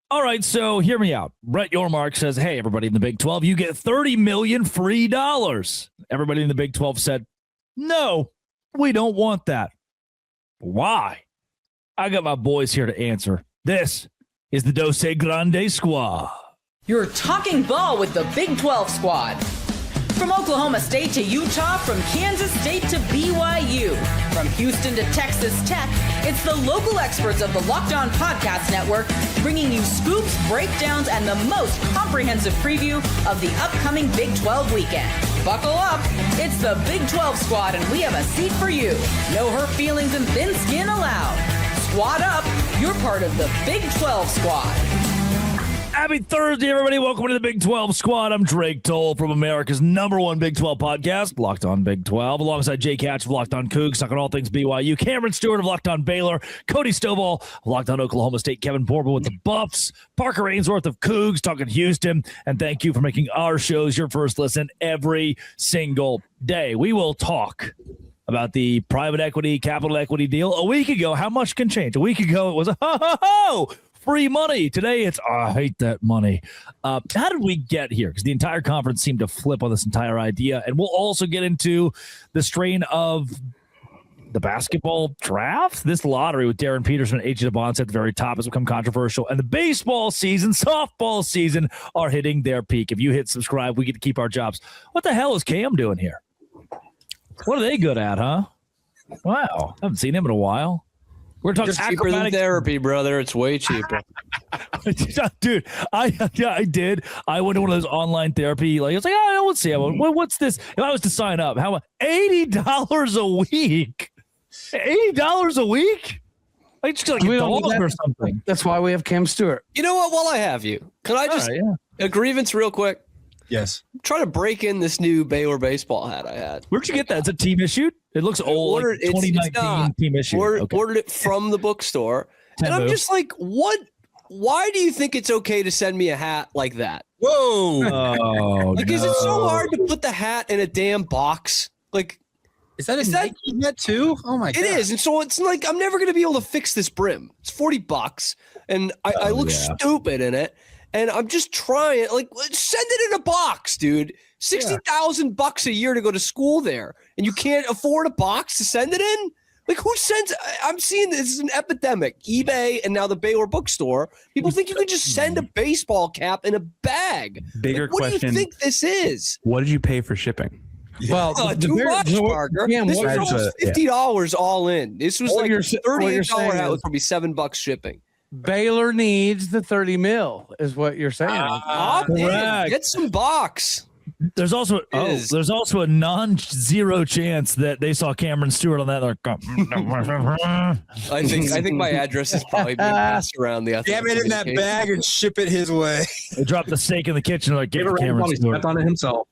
All right, so hear me out. Brett Yormark says, hey, everybody in the Big 12, you get $30 million free dollars. Everybody in the Big 12 said, no, we don't want that. Why? I got my boys here to answer. This is the Dose Grande Squad. You're talking ball with the Big 12 squad. From Oklahoma State to Utah, from Kansas State to BYU, from Houston to Texas Tech, it's the local experts of the Locked On Podcast Network bringing you scoops, breakdowns, and the most comprehensive preview of the upcoming Big 12 weekend. Buckle up. It's the Big 12 squad, and we have a seat for you. No hurt feelings and thin skin allowed. Squad up. You're part of the Big 12 squad. Happy Thursday, everybody. Welcome to the Big 12 squad. I'm Drake Toll from America's #1 Big 12 podcast, Locked On Big 12, alongside Jay Catch of Locked On Cougs, talking all things BYU, Cameron Stewart of Locked On Baylor, Cody Stovall of Locked On Oklahoma State, Kevin Borba with the Buffs, Parker Ainsworth of Cougs talking Houston, and thank you for making our shows your first listen every single day. We will talk about the private equity, capital equity deal. A week ago, how much can change? A week ago, it was free money. Today, it's, I hate that money. How did we get here? Because the entire conference seemed to flip on this entire idea. And we'll also get into the strain of the basketball draft. This lottery with Darren Peterson and AJ DeBonce at the very top has become controversial. And the baseball season, softball season are hitting their peak. If you hit subscribe, we get to keep our jobs. What the hell is Cam doing here? What are they good at, huh? Wow. I haven't seen him in a while. We're talking cheaper than therapy, brother. It's way cheaper. Dude, I did. I went to one of those online therapy. Like, it's like, oh, let's see. What's this? If I was to sign up, how much? $80 a week. $80 a week? I just like a dog or something. That's why we have Cam Stewart. You know what? While I have you, can I just a grievance real quick? Yes. I'm trying to break in this new Baylor baseball hat I had. Where'd you get that? It's a team issued? It looks old. Like 2019 team issued. Ordered it from the bookstore. And I'm just like, what? Why do you think it's okay to send me a hat like that? Whoa. Oh, like, is it so hard to put the hat in a damn box? Like, is that Nike hat too? Oh my God. It is. And so it's like, I'm never going to be able to fix this brim. It's $40 and I look stupid in it. And I'm just trying, like, send it in a box, dude. $60,000 a year to go to school there, and you can't afford a box to send it in? Like, who sends? I'm seeing this is an epidemic. eBay and now the Baylor bookstore. People think you can just send a baseball cap in a bag. Bigger what question. What do you think this is? What did you pay for shipping? Well, too much, Parker. This was almost $50 all in. This was like a $38 hat with probably $7 shipping. Baylor needs the $30 million, is what you're saying. Get some box. There's also a non-zero chance that they saw Cameron Stewart on that. I think my address is probably being passed around the. Jam it in that bag and ship it his way. They dropped the steak in the kitchen. Like, give it Cameron Stewart. On it himself.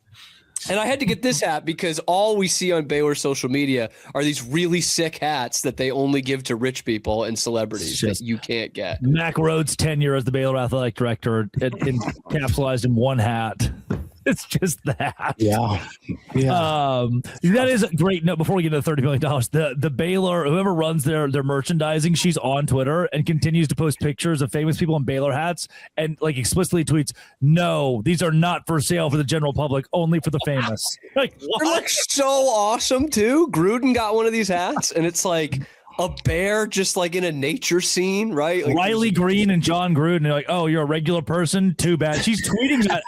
And I had to get this hat because all we see on Baylor social media are these really sick hats that they only give to rich people and celebrities that you can't get. Mack Rhodes' tenure as the Baylor athletic director encapsulated in one hat. It's just that. Yeah. That is a great note. Before we get into the $30 million, the Baylor, whoever runs their merchandising, she's on Twitter and continues to post pictures of famous people in Baylor hats and like explicitly tweets, no, these are not for sale for the general public, only for the famous. Like, what? They're like so awesome too. Gruden got one of these hats and it's like a bear just like in a nature scene, right? Like Riley Green and John Gruden. They're like, oh, you're a regular person? Too bad. She's tweeting that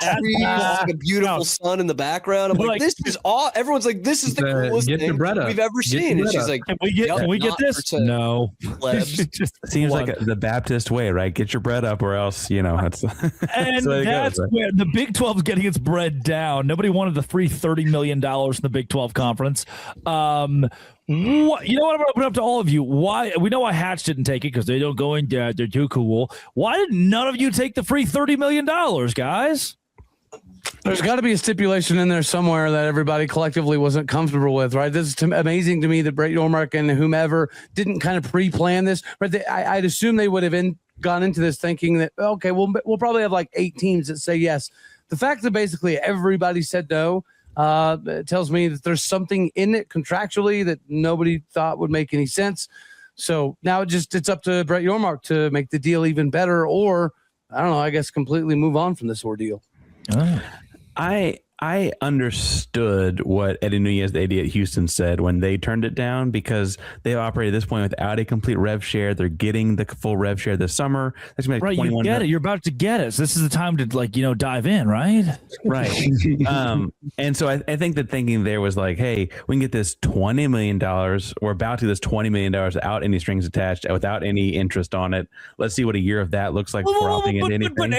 like a beautiful sun in the background. I'm like, this is all. Everyone's like, this is the coolest thing we've ever seen. And she's like, can we get this? No. Seems like the Baptist way, right? Get your bread up or else, that's and that's where the Big 12 is getting its bread down. Nobody wanted the free $30 million in the Big 12 conference. What, you know what? I'm going to open up to all of you. Why? We know why Hatch didn't take it because they don't go in debt. They're too cool. Why did none of you take the free $30 million, guys? There's got to be a stipulation in there somewhere that everybody collectively wasn't comfortable with, right? This is amazing to me that Brett Yormark and whomever didn't kind of pre-plan this. Right? I'd assume they would have gone into this thinking that, okay, we'll probably have like 8 teams that say yes. The fact that basically everybody said no, it tells me that there's something in it contractually that nobody thought would make any sense. So now it's up to Brett Yormark to make the deal even better or I don't know, I guess completely move on from this ordeal. Oh. I understood what Eddie Nunez, the AD at Houston, said when they turned it down, because they operated at this point without a complete rev share. They're getting the full rev share this summer. That's gonna be like Right, you get it. You're about to get it. So this is the time to dive in, right? Right. And so I think the thinking there was like, hey, we can get this $20 million. We're about to this $20 million without any strings attached, without any interest on it. Let's see what a year of that looks like for opting into anything.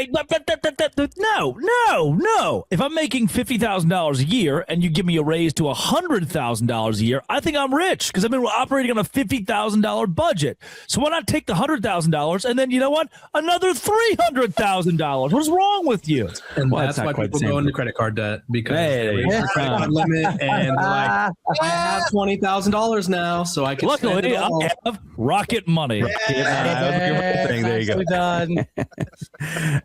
No. If I'm making $50,000 a year and you give me a raise to $100,000 a year, I think I'm rich because I've been operating on a $50,000 budget. So why not take the $100,000 and then, you know what, another $300,000? What's wrong with you? And Well, that's that's why not quite people the same go into thing. credit card debt because Hey, they have a credit card limit and like, I have $20,000 now, so I can spend Luckily, it all. I have rocket money. There you go. Done.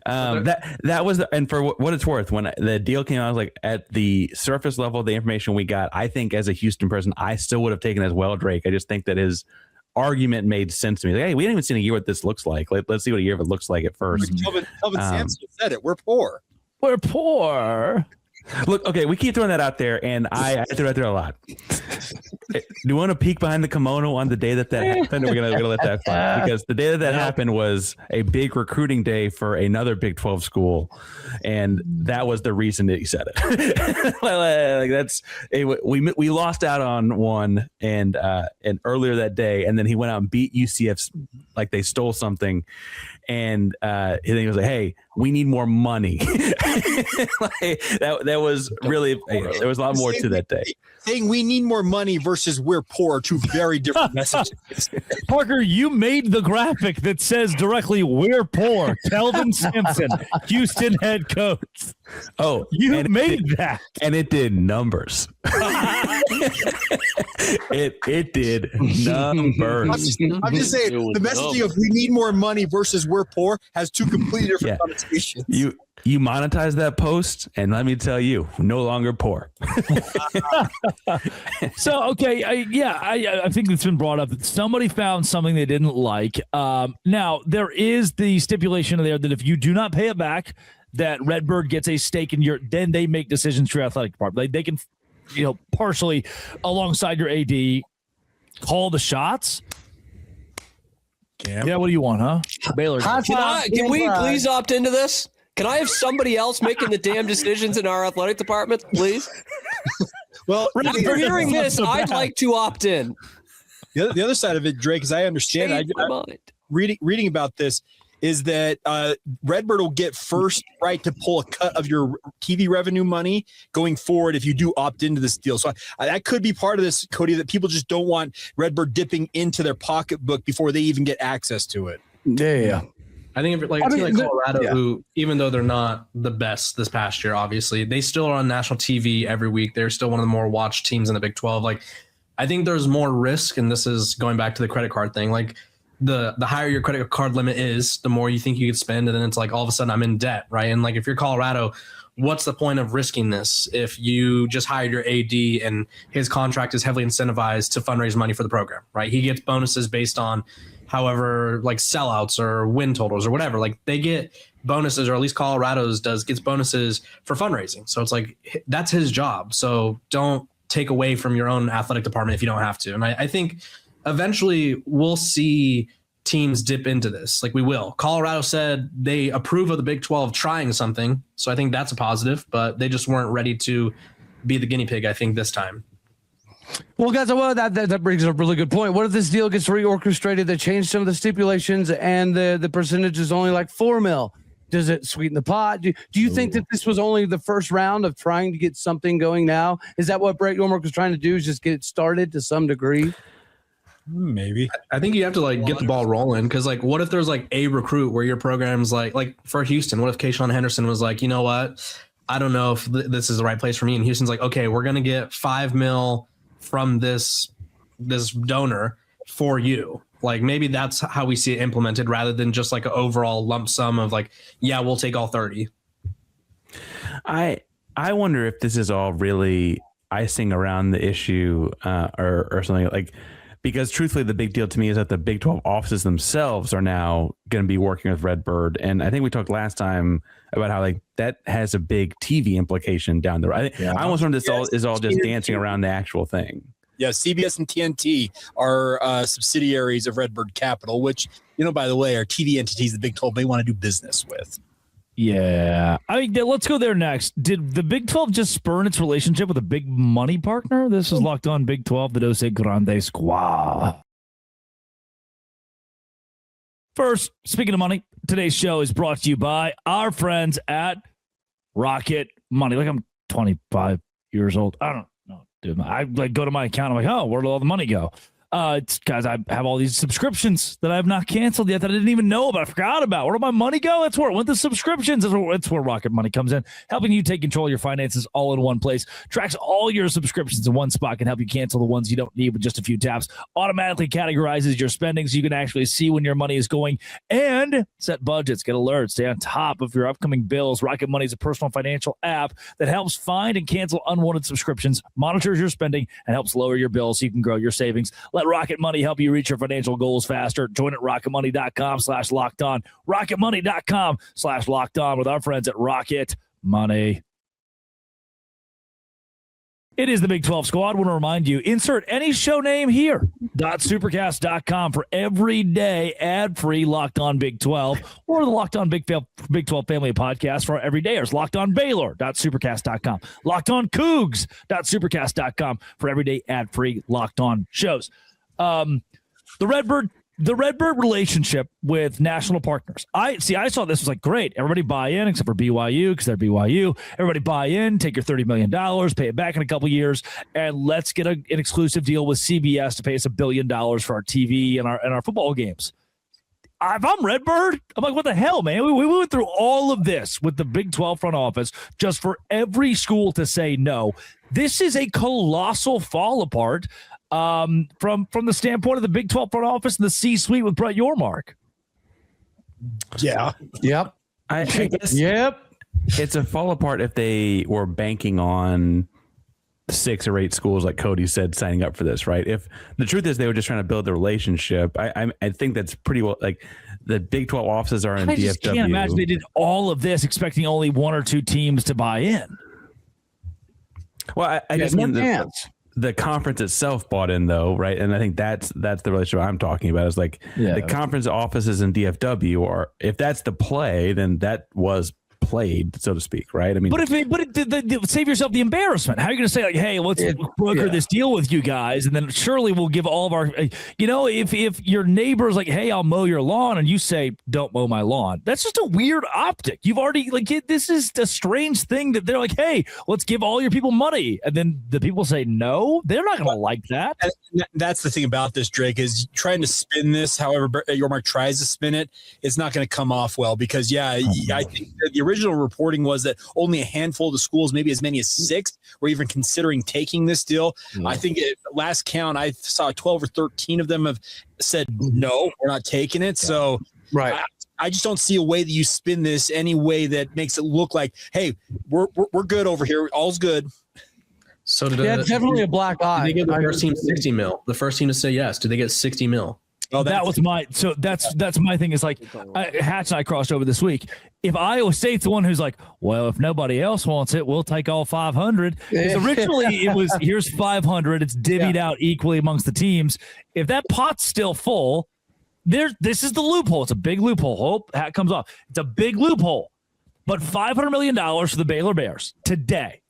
That was and for what it's worth, when the deal came out, I was like, at the surface level, the information we got, I think as a Houston person, I still would have taken it as well, Drake. I just think that his argument made sense to me. Like, hey, we haven't even seen a year what this looks like. Let's see what a year of it looks like at first. Kelvin Sampson said it. We're poor. We're poor. Look, okay, we keep throwing that out there, and I throw it out there a lot. Do you want to peek behind the kimono on the day that happened? Or we're gonna let that fly, because the day that happened was a big recruiting day for another Big 12 school, and that was the reason that he said it. Like that's we lost out on one, and earlier that day, and then he went out and beat UCF like they stole something. And he was like, hey, we need more money. Like, that was really, there was a lot more to that day. Saying we need more money versus we're poor are two very different messages. Parker, you made the graphic that says directly, we're poor. Kelvin Sampson, Houston head coach. Oh, you made that. And it did numbers. It did numbers. I'm just saying the messaging of we need more money versus we're poor has two completely different connotations. You monetize that post, and let me tell you, no longer poor. So, okay, I think it's been brought up that somebody found something they didn't like. Now, there is the stipulation there that if you do not pay it back, that RedBird gets a stake in then they make decisions for your athletic department. They can, partially alongside your AD, call the shots. Yeah, what do you want, huh? Baylor. Can we please opt into this? Can I have somebody else making the damn decisions in our athletic department, please? Well, after hearing this, I'd like to opt in. The other side of it, Drake, as I understand it, reading about this, is that RedBird will get first right to pull a cut of your TV revenue money going forward if you do opt into this deal. So that could be part of this, Cody, that people just don't want RedBird dipping into their pocketbook before they even get access to it. Yeah. I think if like Colorado, who even though they're not the best this past year, obviously they still are on national TV every week. They're still one of the more watched teams in the Big 12. Like, I think there's more risk, and this is going back to the credit card thing. Like, the higher your credit card limit is, the more you think you could spend, and then it's like all of a sudden I'm in debt, right? And like if you're Colorado, what's the point of risking this if you just hired your AD and his contract is heavily incentivized to fundraise money for the program, right? He gets bonuses based on however, like sellouts or win totals or whatever. Like they get bonuses, or at least Colorado's gets bonuses for fundraising. So it's like that's his job. So don't take away from your own athletic department if you don't have to. And I think eventually we'll see teams dip into this. Like we will. Colorado said they approve of the Big 12 trying something. So I think that's a positive, but they just weren't ready to be the guinea pig, I think, this time. Well, guys, that brings up a really good point. What if this deal gets reorchestrated? They change some of the stipulations and the percentage is only like $4 million. Does it sweeten the pot? Do you think that this was only the first round of trying to get something going now? Is that what Brett Yormark was trying to do, is just get it started to some degree? Maybe. I think you have to like get the ball rolling, because like what if there's like a recruit where your program's like for Houston, what if Kayshawn Henderson was like, you know what, I don't know if this is the right place for me, and Houston's like, okay, we're gonna get $5 million from this donor for you. Like maybe that's how we see it implemented, rather than just like an overall lump sum of like, yeah, we'll take all 30. I wonder if this is all really icing around the issue or something. Like because truthfully, the big deal to me is that the Big 12 offices themselves are now going to be working with RedBird. And I think we talked last time about how like that has a big TV implication down the road. I almost wonder this is all just dancing around the actual thing. Yeah, CBS and TNT are subsidiaries of RedBird Capital, which, by the way, are TV entities the Big 12 may want to do business with. Yeah. I mean, let's go there next. Did the Big 12 just spurn its relationship with a big money partner? This is Locked On Big 12, the Dos Grande Squad. First, speaking of money, today's show is brought to you by our friends at Rocket Money. Like I'm 25 years old. I don't know, dude. I go to my account. I'm like, oh, where did all the money go? It's guys, I have all these subscriptions that I have not canceled yet that I didn't even know about. I forgot about. Where did my money go? That's where it went. The subscriptions. That's where Rocket Money comes in, helping you take control of your finances all in one place. Tracks all your subscriptions in one spot, can help you cancel the ones you don't need with just a few taps. Automatically categorizes your spending so you can actually see when your money is going and set budgets, get alerts, stay on top of your upcoming bills. Rocket Money is a personal financial app that helps find and cancel unwanted subscriptions, monitors your spending, and helps lower your bills so you can grow your savings. Let Rocket Money help you reach your financial goals faster. Join at rocketmoney.com/locked-on. rocketmoney.com/locked-on with our friends at Rocket Money. It is the Big 12 Squad. I want to remind you, insert any show name here. .supercast.com for everyday ad-free Locked On Big 12 or the Locked On Big 12 family of podcasts for our everydayers. Locked On Baylor. .supercast.com. Locked On Cougs. .supercast.com for everyday ad-free Locked On shows. The RedBird relationship with national partners. I saw this was like great. Everybody buy in except for BYU because they're BYU. Everybody buy in, take your $30 million, pay it back in a couple years, and let's get an exclusive deal with CBS to pay us $1 billion for our TV and our football games. If I'm RedBird, I'm like, what the hell, man? We went through all of this with the Big 12 front office just for every school to say no. This is a colossal fall apart. From the standpoint of the Big 12 front office and the C-suite with Brett Yormark. Yeah. Yep. I guess Yep. it's a fall apart if they were banking on 6 or 8 schools, like Cody said, signing up for this, right? If the truth is they were just trying to build the relationship, I think that's pretty well, like the Big 12 offices are in DFW. I just can't imagine they did all of this expecting only 1 or 2 teams to buy in. Well, I just mean the conference itself bought in, though, right? And I think that's the relationship I'm talking about. Is like the conference offices in DFW, or if that's the play, then that was played, so to speak, right? I mean, but save yourself the embarrassment. How are you going to say like, hey, let's broker this deal with you guys, and then surely we'll give all of our, if your neighbor's like, hey, I'll mow your lawn, and you say, don't mow my lawn, that's just a weird optic. You've already this is a strange thing that they're like, hey, let's give all your people money, and then the people say no. They're not going to like that. And that's the thing about this, Drake, is trying to spin this. However, Yormark tries to spin it, it's not going to come off well because I think the original reporting was that only a handful of the schools, maybe as many as 6, were even considering taking this deal. I think last count, I saw 12 or 13 of them have said, no, we're not taking it. So right. I just don't see a way that you spin this any way that makes it look like, hey, we're good over here. All's good. So it's definitely a black eye. Did they get the first team 60 mil? The first team to say yes. Did they get 60 mil? Oh, that's my thing is like Hatch and I crossed over this week. If Iowa State's the one who's like, well, if nobody else wants it, we'll take all 500. Originally it was here's 500. It's divvied out equally amongst the teams. If that pot's still full, this is the loophole. It's a big loophole. Hope hat comes off. It's a big loophole. But $500 million for the Baylor Bears today,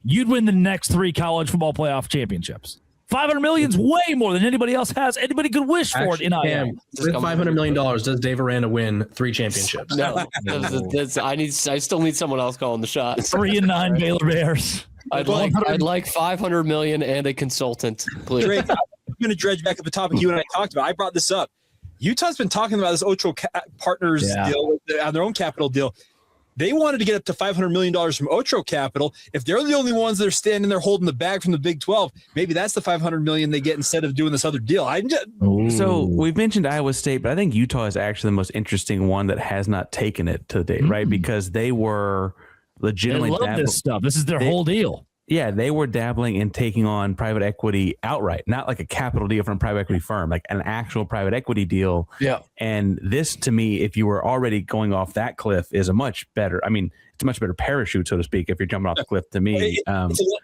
you'd win the next 3 college football playoff championships. $500 million is way more than anybody else has. Anybody could wish for it in Iowa. With $500 million, does Dave Aranda win 3 championships? No, I still need someone else calling the shots. 3-9 Baylor Bears. I'd like $500 million and a consultant, please. Drake, I'm going to dredge back up the topic you and I talked about. I brought this up. Utah's been talking about this Ocho Partners deal on their own capital deal. They wanted to get up to $500 million from Ocho Capital. If they're the only ones that are standing there holding the bag from the Big 12, maybe that's the $500 million they get instead of doing this other deal. So we've mentioned Iowa State, but I think Utah is actually the most interesting one that has not taken it to date, right? Because they were legitimately they love this stuff. This is their whole deal. Yeah, they were dabbling in taking on private equity outright, not like a capital deal from a private equity firm, like an actual private equity deal. Yeah. And this, to me, if you were already going off that cliff, is a much better. I mean, it's a much better parachute, so to speak, if you're jumping off the cliff. To me,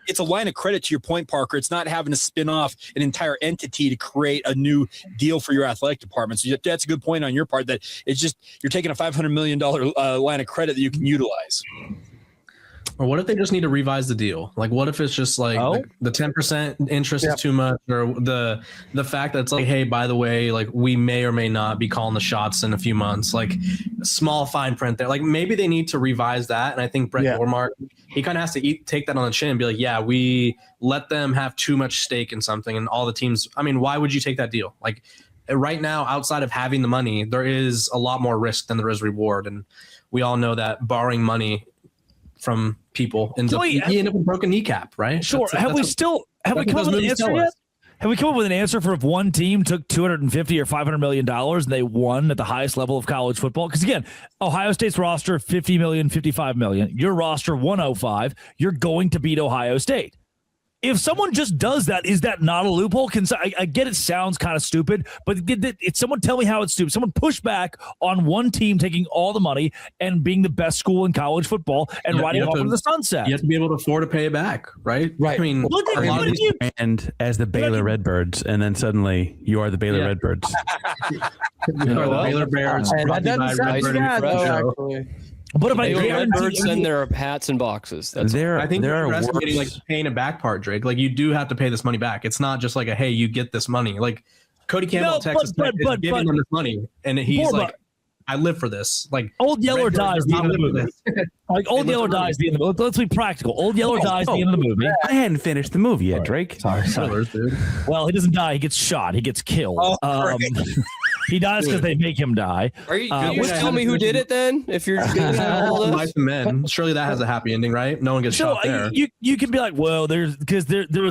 it's a line of credit to your point, Parker. It's not having to spin off an entire entity to create a new deal for your athletic department. So that's a good point on your part. That it's just you're taking a $500 million line of credit that you can utilize. Or what if they just need to revise the deal? Like, what if it's just like the 10% interest is too much, or the fact that it's like, hey, by the way, like we may or may not be calling the shots in a few months, like small fine print there. Like maybe they need to revise that. And I think Brett Yormark, he kind of has to take that on the chin and be like, yeah, we let them have too much stake in something, and all the teams. I mean, why would you take that deal? Like right now, outside of having the money, there is a lot more risk than there is reward, and we all know that borrowing money from people ends up, you end up with a broken kneecap, right? Sure. Have we come up with an answer yet? Have we come up with an answer for if one team took $250 or $500 million and they won at the highest level of college football? Because again, Ohio State's roster, 50 million, 55 million. Your roster, 105. You're going to beat Ohio State. If someone just does that, is that not a loophole? I get it sounds kind of stupid, but someone tell me how it's stupid. Someone push back on one team taking all the money and being the best school in college football and riding off into the sunset. You have to be able to afford to pay it back, right? Right. I mean, and as the Baylor Redbirds, and then suddenly you are the Baylor Redbirds. You are the Baylor Bears. That doesn't sound too bad, though, actually. But if I Redbirds send their hats in boxes, I think they're underestimating like paying it back part, Drake. Like you do have to pay this money back. It's not just like a hey, you get this money. Like Cody Campbell, Texas Tech, is giving them this money, and he's like, I live for this. Like Old Yeller dies the end of the movie. Like Old Yeller dies the end of the movie. Let's be practical. Old Yeller dies the end of the movie. I hadn't finished the movie yet, Drake. Sorry. Well, he doesn't die. He gets shot. He gets killed. He dies because they make him die. Are you tell me who did it then? If you're Life of Men, surely that has a happy ending, right? No one gets shot there. You can be like, well, there was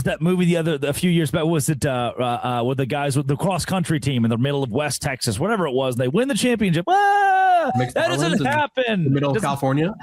that movie a few years back. Was it with the guys with the cross country team in the middle of West Texas, whatever it was? They win the championship. That doesn't happen. The middle of California.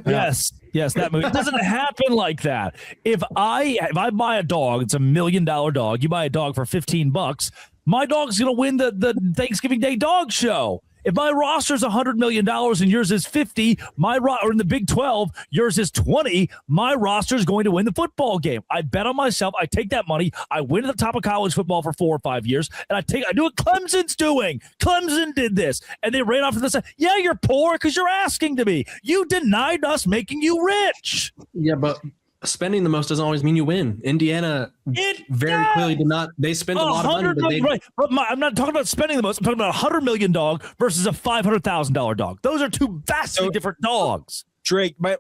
Yes, that movie. It doesn't happen like that. If I buy a dog, it's $1 million dog. You buy a dog for $15. My dog's going to win the Thanksgiving Day dog show. If my roster's $100 million and yours is 50, or in the Big 12, yours is 20, my roster's going to win the football game. I bet on myself. I take that money. I win at the top of college football for 4 or 5 years, and I do what Clemson's doing. Clemson did this, and they ran off to the side. Yeah, you're poor because you're asking to be. You denied us making you rich. Yeah, but spending the most doesn't always mean you win. Indiana very clearly did not. They spent a lot of money. But I'm not talking about spending the most. I'm talking about $100 million dog versus a $500,000 dog. Those are two vastly different dogs. Drake, my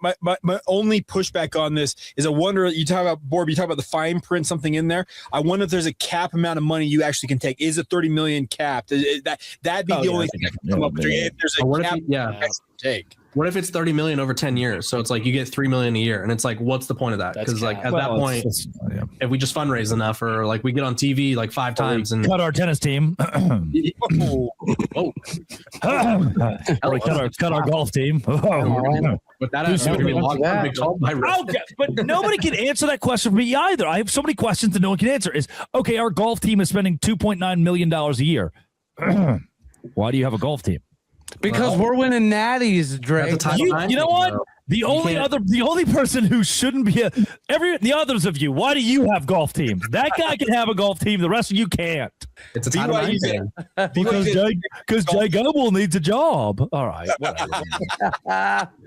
only pushback on this is I wonder, you talk about the fine print, something in there. I wonder if there's a cap amount of money you actually can take. Is it 30 million capped? That'd be the only thing I can come up with. If there's a cap take. What if it's 30 million over 10 years? So it's like you get 3 million a year, and it's like, what's the point of that? Because like at that point, if we just fundraise enough, or like we get on TV like 5 times and cut our tennis team, cut our golf team. But that has to be locked on. But nobody can answer that question for me either. I have so many questions that no one can answer. Okay, our golf team is spending $2.9 million a year. Why do you have a golf team? Because we're winning natties, Drake. You know what? The only person who shouldn't be the others of you. Why do you have golf teams? That guy can have a golf team. The rest of you can't. It's a Title IX thing. Because Jay Goble needs a job. All right, whatever.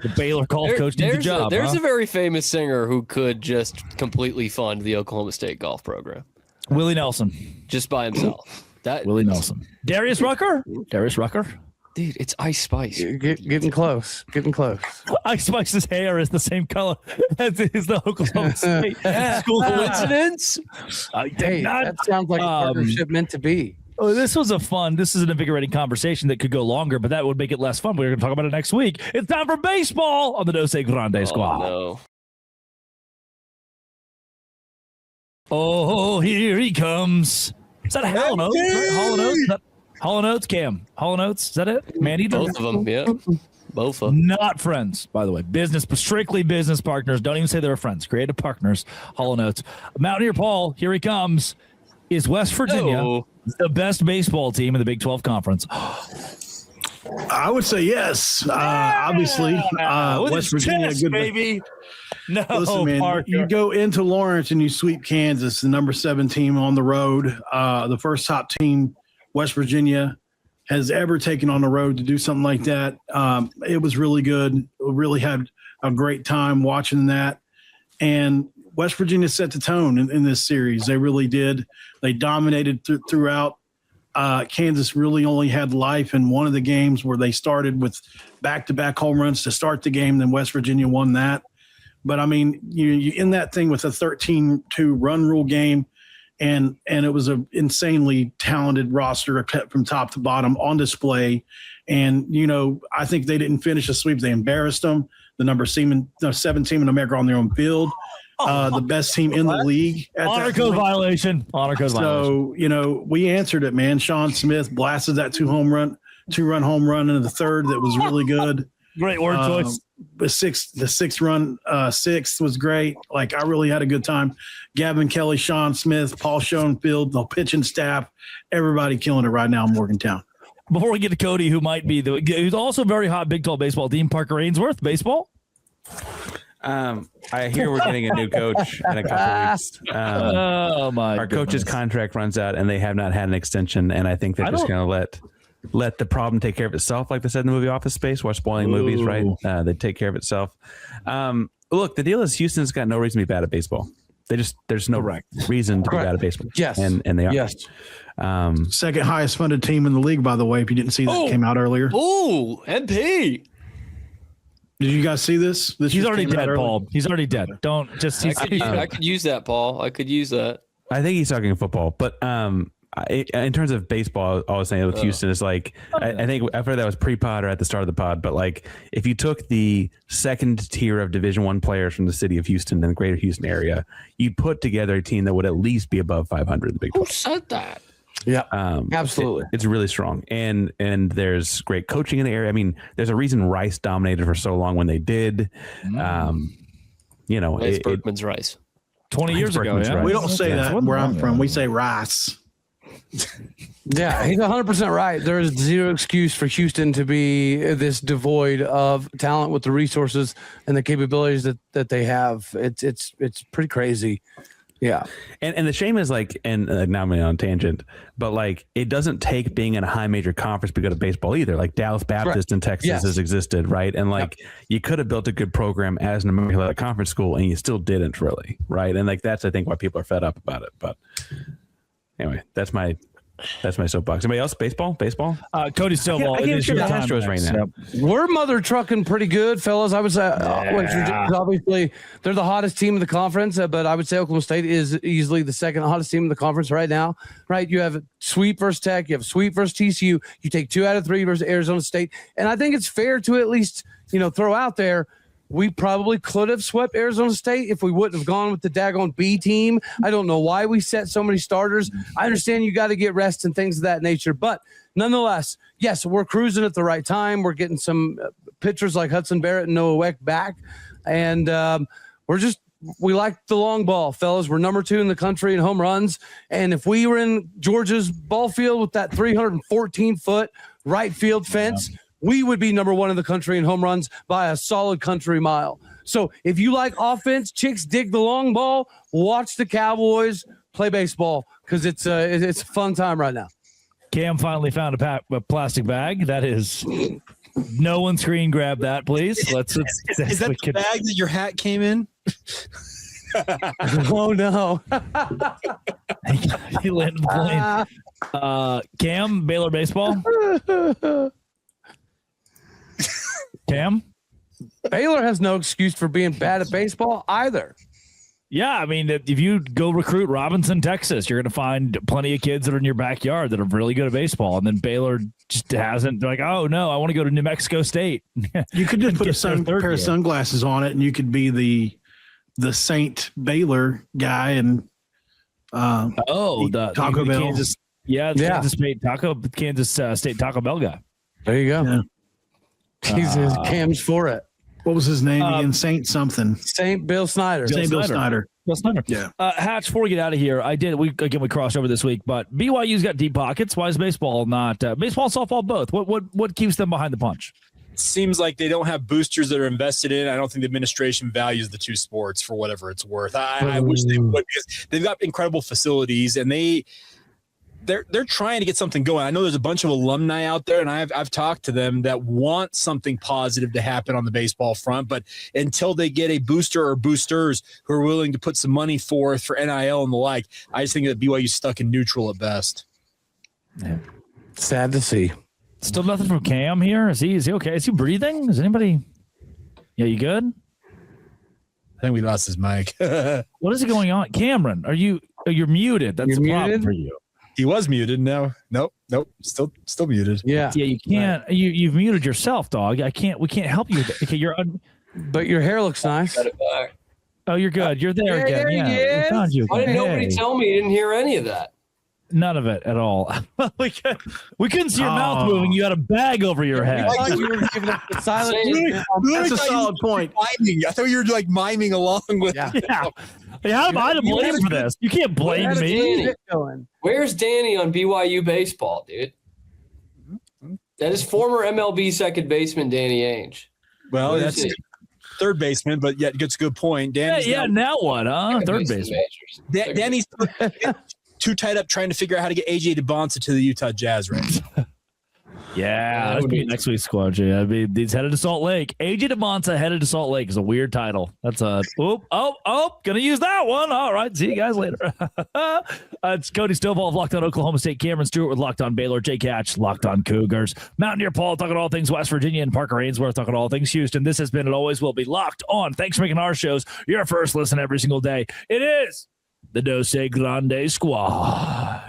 The Baylor golf coach needs a job. There's a very famous singer who could just completely fund the Oklahoma State golf program. Willie Nelson, just by himself. Willie Nelson. Darius Rucker. Dude, it's Ice Spice. Getting close. Ice Spice's hair is the same color as the Oklahoma State school. Coincidence? That sounds like a partnership meant to be. Oh, this is an invigorating conversation that could go longer, but that would make it less fun. We're going to talk about it next week. It's time for baseball on the Dos Grande Squad. No. Oh, here he comes. Is that a Hall & Oates? Hall & Oates? Hall & Oates, Cam. Hall & Oates, is that it? Man, both of them, yeah. Both of them. Not friends, by the way. Strictly business partners. Don't even say they're friends. Creative partners. Hollow Notes. Mountaineer Paul, here he comes. Is West Virginia the best baseball team in the Big 12 Conference? I would say yes. Obviously, West Virginia, chest, good baby. No, listen, man. Parker. You go into Lawrence and you sweep Kansas, the number 7 team on the road, the first top team West Virginia has ever taken on the road to do something like that. It was really good. We really had a great time watching that. And West Virginia set the tone in this series. They really did. They dominated throughout. Kansas really only had life in one of the games where they started with back-to-back home runs to start the game. Then West Virginia won that. But, I mean, you in that thing with a 13-2 run rule game, and it was an insanely talented roster from top to bottom on display. And, I think they didn't finish a sweep. They embarrassed them. The number 7 team in America on their own field. The best team in the league. Honor code violation. Honor code violation. So, we answered it, man. Sean Smith blasted that 2-run home run into the third. That was really good. Great word choice. The 6th was great. Like, I really had a good time. Gavin Kelly, Sean Smith, Paul Schoenfield, the pitching staff, everybody killing it right now in Morgantown. Before we get to Cody, who might be who's also very hot Big 12 baseball team, Parker Ainsworth, baseball. I hear we're getting a new coach in a couple weeks. Our coach's contract runs out, and they have not had an extension. And I think they're just going to let the problem take care of itself, like they said in the movie Office Space. Watch spoiling movies, right? They take care of itself. Look, the deal is Houston's got no reason to be bad at baseball. There's no reason to be bad at baseball. Yes, and they are. Yes. Second highest funded team in the league, by the way. If you didn't see that, came out earlier. Oh, MP. Did you guys see this? He's already dead, Paul. He's already dead. Don't just. I could use that, Paul. I could use that. I think he's talking football, but in terms of baseball, I was saying with Houston is like I think I've heard that was pre-pod or at the start of the pod, but like if you took the second tier of Division I players from the city of Houston and the greater Houston area, you put together a team that would at least be above 500 in the Big 12. Who said that? Yeah, absolutely. It's really strong, and there's great coaching in the area. I mean, there's a reason Rice dominated for so long when they did. Berkman's Rice. 20 years ago, yeah. We don't say that where I'm from. We say Rice. Yeah, he's 100% right. There is zero excuse for Houston to be this devoid of talent with the resources and the capabilities that they have. It's pretty crazy. Yeah. And the shame is like, and now I'm on a tangent, but like it doesn't take being in a high major conference to go to baseball either. Like Dallas Baptist in Texas has existed, right? And like you could have built a good program as an American conference school and you still didn't really, right? And like that's I think why people are fed up about it. But anyway, that's my soapbox. Anybody else? Baseball? Cody Stovall. It is your Astros right now. We're mother trucking pretty good, fellas. I would say obviously they're the hottest team in the conference, but I would say Oklahoma State is easily the second hottest team in the conference right now. Right? You have sweep versus Tech, you have sweep versus TCU. You take 2 out of 3 versus Arizona State, and I think it's fair to at least throw out there. We probably could have swept Arizona State if we wouldn't have gone with the daggone B team. I don't know why we set so many starters. I understand you got to get rest and things of that nature, but nonetheless, yes, we're cruising at the right time. We're getting some pitchers like Hudson Barrett and Noah Weck back, and we like the long ball, fellas. We're number 2 in the country in home runs, and if we were in Georgia's ball field with that 314-foot right field fence, we would be number 1 in the country in home runs by a solid country mile. So if you like offense, chicks dig the long ball, watch the Cowboys play baseball because it's a fun time right now. Cam finally found a plastic bag. That is no one screen grab that, please. Is that the bag that your hat came in? Oh no. He landed the plane. Cam, Baylor baseball. Cam? Baylor has no excuse for being bad at baseball either. Yeah, I mean, if you go recruit Robinson, Texas, you're going to find plenty of kids that are in your backyard that are really good at baseball. And then Baylor just hasn't. They're like, oh, no, I want to go to New Mexico State. You could just put a pair of sunglasses on it, and you could be the Saint Baylor guy. And Taco Bell. Kansas State Taco Bell guy. There you go. Yeah. Jesus, Cam's for it. What was his name again? Saint something. Saint Bill Snyder. Saint Bill Snyder. Bill Snyder. Yeah. Hatch, before we get out of here, we crossed over this week, but BYU's got deep pockets. Why is baseball not baseball and softball both? What keeps them behind the punch? Seems like they don't have boosters that are invested in. I don't think the administration values the two sports for whatever it's worth. I wish they would, because they've got incredible facilities and they're trying to get something going. I know there's a bunch of alumni out there, and I've talked to them that want something positive to happen on the baseball front, but until they get a booster or boosters who are willing to put some money forth for NIL and the like, I just think that BYU's stuck in neutral at best. Yeah. Sad to see. Still nothing from Cam here. Is he okay? Is he breathing? Is anybody? Yeah, you good? I think we lost his mic. What is going on, Cameron? You're muted? That's a problem for you. He was muted. No, nope. Still muted. Yeah. Yeah, you can't. Right. You've muted yourself, dog. We can't help you. Okay, but your hair looks nice. Oh, you're good. You're there again. Yeah. Why didn't nobody tell me? You didn't hear any of that. None of it at all. we couldn't see your mouth moving. You had a bag over your head. You were giving up the silent. That's a solid point. I thought you were like miming along with. Yeah. How am I to blame for this? You can't blame me. Where's Danny on BYU baseball, dude? That is former MLB second baseman Danny Ainge. Well, that's third baseman, but yet gets a good point. Danny's now what? Third baseman. Danny's too tied up trying to figure out how to get AJ DeBonsa to the Utah Jazz, right? Yeah, that's be next week's squad. Yeah, I mean, he's headed to Salt Lake. AJ DeBonsa headed to Salt Lake is a weird title. That's a gonna use that one. All right, see you guys later. It's Cody Stovall of Locked On Oklahoma State, Cameron Stewart with Locked On Baylor, Jake Hatch, Locked On Cougars, Mountaineer Paul talking all things West Virginia, and Parker Ainsworth talking all things Houston. This has been and always will be Locked On. Thanks for making our shows your first listen every single day. It is the Dose Grande Squad.